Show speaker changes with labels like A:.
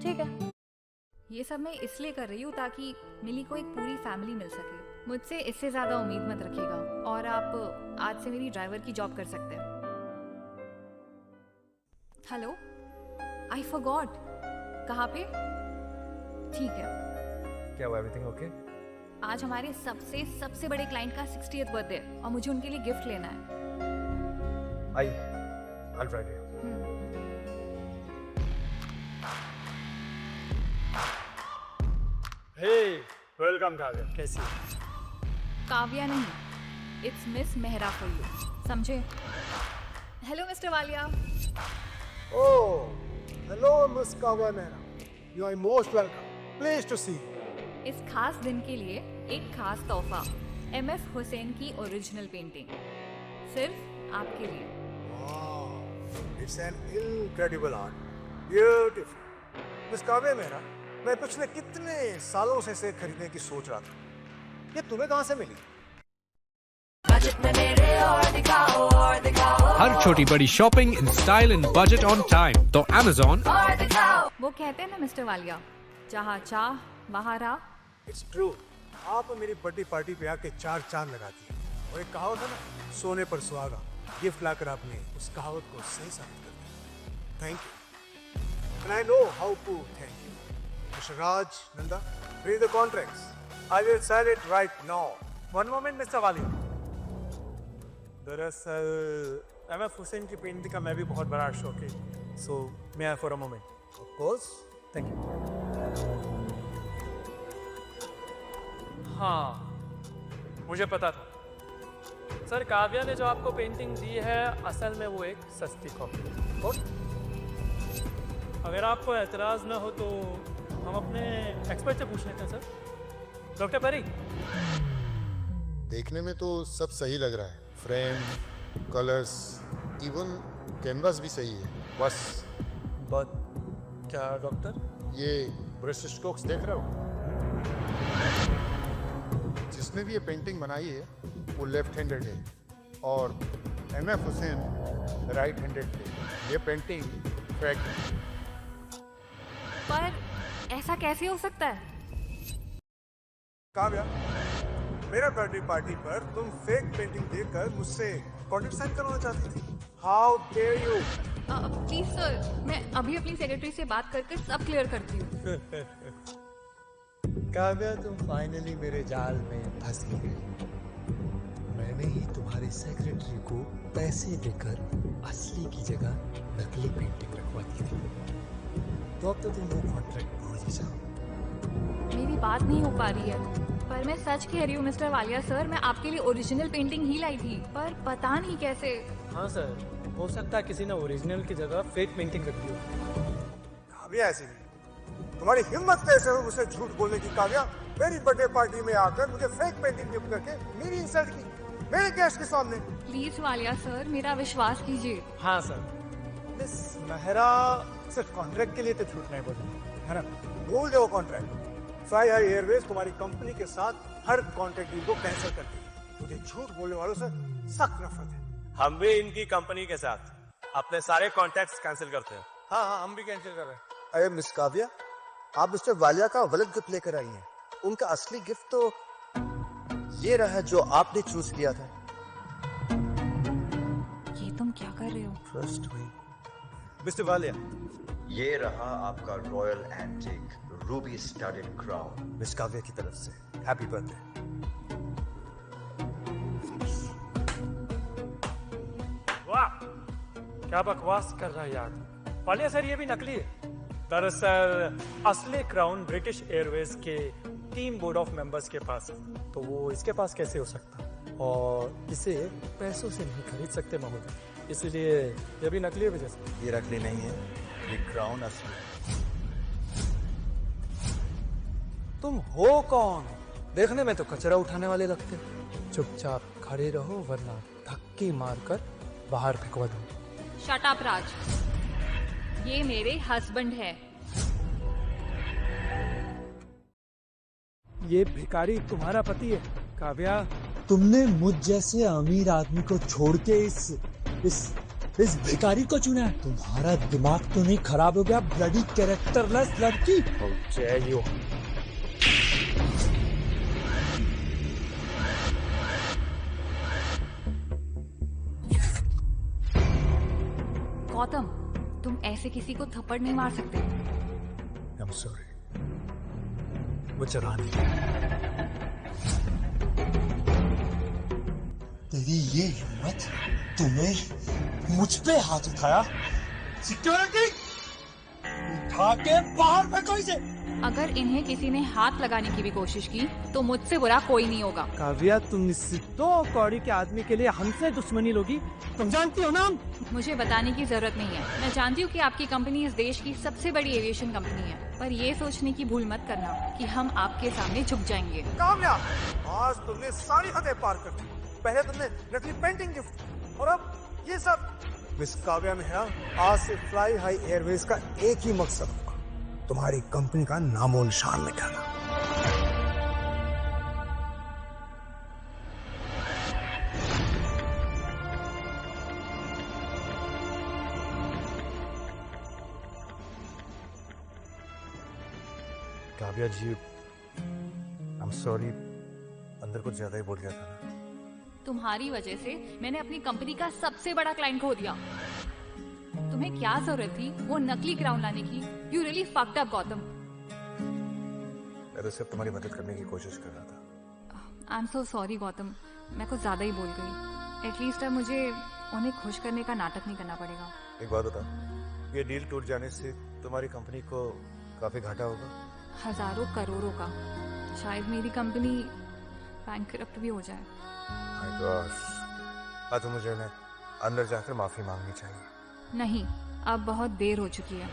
A: ठीक है। ये सब मैं इसलिए कर रही हूँ ताकि मिली को एक पूरी फैमिली मिल सके। मुझसे इससे ज़्यादा उम्मीद मत रखिएगा और आप आज से मेरी ड्राइवर की जॉब कर सकते हैं। Hello, I forgot. कहाँ पे? ठीक है।
B: क्या हुआ, एवरीथिंग ओके?
A: आज हमारे सबसे बड़े क्लाइंट का 60th बर्थडे है और मुझे उनके लिए गिफ्ट लेना है।
B: I'll drive you.
C: Hey, welcome Kavya. कैसी?
A: काव्या नहीं, it's Miss Mehra for you, समझे? Hello Mister Walia.
C: Oh, hello Miss Kavya Mehra. You are most welcome. Pleased to see you.
A: इस खास दिन के लिए एक खास तोहफा, MF हुसैन की ओरिजिनल पेंटिंग, सिर्फ आपके लिए।
C: Wow, it's an incredible art. Beautiful. Miss Kavya Mehra, मैं पिछले कितने सालों से इसे खरीदने की सोच रहा था। ये तुम्हें कहाँ से मिली?
D: हर छोटी बड़ी shopping in style and budget on time तो Amazon।
A: वो कहते हैं ना मिस्टर वालिया, जहाँ चाह वहाँ राह।
C: It's true. आप मेरी बर्थडे पार्टी पे आके 4 चांद लगा दिए। और एक कहावत है ना, सोने पर सुहागा। गिफ्ट लाकर आपने उस कहावत को सही साबित कर दिया। Thank you. And I know how to thank you. Mr. Raj, Nanda, read the contracts. I will sign it right now. One moment, Mr. Walia. दरअसल MF हुसैन की पेंटिंग का मैं भी बहुत बड़ा शौक है। So, may I for a moment? Of course. Thank you.
E: हाँ, मुझे पता था। सर, काव्या ने जो आपको पेंटिंग दी है असल में वो एक सस्ती कॉपी है।
C: और
E: अगर आपको एतराज़ ना हो तो हम अपने एक्सपर्ट से पूछ लेते हैं सर। डॉक्टर परी।
F: देखने में तो सब सही लग रहा है, फ्रेम, कलर्स, इवन कैनवास भी सही है। बस
C: बट क्या डॉक्टर?
F: ये ब्रश स्ट्रोक्स देख रहे हो? जिसने भी ये पेंटिंग बनाई है वो लेफ्ट हैंडेड है और MF हुसैन राइट हैंडेड थे। ये पेंटिंग फेक है।
A: पर ऐसा कैसे हो सकता है?
C: काव्या, मेरा बर्थडे पार्टी पर तुम फेक पेंटिंग देखकर मुझसे कॉन्ट्रैक्ट साइन करवाना चाहती थी। How dare you?
A: Please sir, मैं अभी अपनी सेक्रेटरी से बात करके सब क्लियर करती हूँ।
C: काव्या, तुम फाइनली मेरे जाल में फंस गई। मैंने ही तुम्हारे सेक्रेटरी को पैसे देकर असली की जगह नकली पेंटिंग रखवा दी थी। तो अब तो तुम वो कॉन्ट्रैक्ट भूल ही जाओ।
A: मेरी बात नहीं हो पा रही है, पर मैं सच कह रही हूँ मिस्टर वालिया सर, मैं आपके लिए ओरिजिनल पेंटिंग ही लाई थी, पर पता नहीं कैसे।
E: हाँ सर, हो सकता है किसी ने ओरिजिनल की जगह फेक पेंटिंग रख दी हो।
C: काव्या, ऐसी नहीं। तुम्हारी हिम्मत कैसे हो मुझसे झूठ बोलने की? काव्या, मेरी बर्थडे पार्टी में आकर मुझे फेक पेंटिंग गिफ्ट करके मेरी इंसल्ट की, मेरे गेस्ट के सामने।
A: प्लीज वालिया सर, मेरा विश्वास कीजिए।
E: हाँ सर।
C: मिस मेहरा सिर्फ कॉन्ट्रैक्ट के लिए तो झूठ नहीं बोली है ना? भूल जाओ कॉन्ट्रैक्ट। फ्लाई हाई एयरवेज तुम्हारी कंपनी के साथ हर कॉन्ट्रैक्ट डील को कैंसिल करती है। मुझे झूठ बोलने वालों से सख्त नफरत है।
G: हम भी इनकी कंपनी के साथ अपने सारे कॉन्ट्रैक्ट्स कैंसिल करते हैं।
C: हाँ, हम भी कैंसिल कर रहे हैं।
H: अरे मिस काव्या, आप मिस्टर वालिया का गलत गिफ्ट लेकर आई हैं। उनका असली गिफ्ट तो ये रहा जो आपने चूज किया था।
A: ये तुम क्या कर रहे हो?
H: Trust me.
G: मिस्टर वालिया,
I: ये रहा आपका royal antique ruby studded crown
H: miss Kavya की तरफ से। Happy birthday.
E: वाह, क्या बकवास कर रहा है यार। वालिया सर, ये भी नकली है। दरअसल असली क्राउन ब्रिटिश एयरवेज के टीम बोर्ड ऑफ मेंबर्स के पास है, तो वो इसके पास कैसे हो सकता? और इसे पैसों से नहीं खरीद सकते महोदय, इसलिए ये भी नकली है वजह से।
H: ये नकली नहीं है, ये क्राउन असली।
E: तुम हो कौन? देखने में तो कचरा उठाने वाले लगते। चुपचाप खड़े रहो वरना धक्के मारकर बाहर फेंकवा दूं।
A: शट अप राज, ये मेरे हस्बैंड है।
E: ये भिखारी तुम्हारा पति है काव्या।
J: तुमने मुझ जैसे अमीर आदमी को छोड़ के इस इस भिखारी को चुना है? तुम्हारा दिमाग तो नहीं खराब हो गया ब्लडी कैरेक्टरलेस लड़की?
B: यू
A: गौतम, तुम ऐसे किसी को थप्पड़ नहीं मार सकते।
C: I'm sorry. मुझे रानी
J: तेरी ये हिम्मत, तूने मुझ पे हाथ उठाया? सिक्योरिटी उठा के बाहर फेंको इसे।
A: अगर इन्हें किसी ने हाथ लगाने की भी कोशिश की तो मुझसे बुरा कोई नहीं होगा।
K: काव्या, तुम निश्चित कौड़ी के आदमी के लिए हमसे दुश्मनी लोगी, तुम जानती हो ना?
A: मुझे बताने की जरूरत नहीं है। मैं जानती हूँ कि आपकी कंपनी इस देश की सबसे बड़ी एविएशन कंपनी है, पर ये सोचने की भूल मत करना कि हम आपके सामने झुक जाएंगे।
C: काव्या, आज तुमने सारी हदें पार कर दी। पहले तुमने नकली पेंटिंग गिफ्ट और अब ये सब। मिस काव्या मेहरा, आज से फ्लाई हाई एयरवेज का एक ही मकसद होगा, तुम्हारी कंपनी का नामो निशान मिटाना।
B: काव्या जी, आई एम सॉरी, अंदर कुछ ज्यादा ही बोल गया था ना।
A: तुम्हारी वजह से मैंने अपनी कंपनी का सबसे बड़ा क्लाइंट खो दिया। तुम्हें क्या जरूरत थी वो नकली क्राउन लाने की? You really fucked up Gautam.
B: मैं तो सिर्फ तुम्हारी मदद करने की कोशिश कर रहा था।
A: I am so sorry Gautam, मैं कुछ ज्यादा ही बोल गई। एटलीस्ट अब मुझे उन्हें खुश करने का नाटक नहीं करना पड़ेगा।
B: एक बात बता, ये डील टूट जाने से तुम्हारी कंपनी को काफी घाटा होगा?
A: हजारों करोड़ों का। शायद मेरी कंपनी बैंकरप्ट भी हो जाए।
B: माय गॉश, हाँ तो मुझे अंदर जाकर माफी मांगनी चाहिए।
A: नहीं, अब बहुत देर हो चुकी है।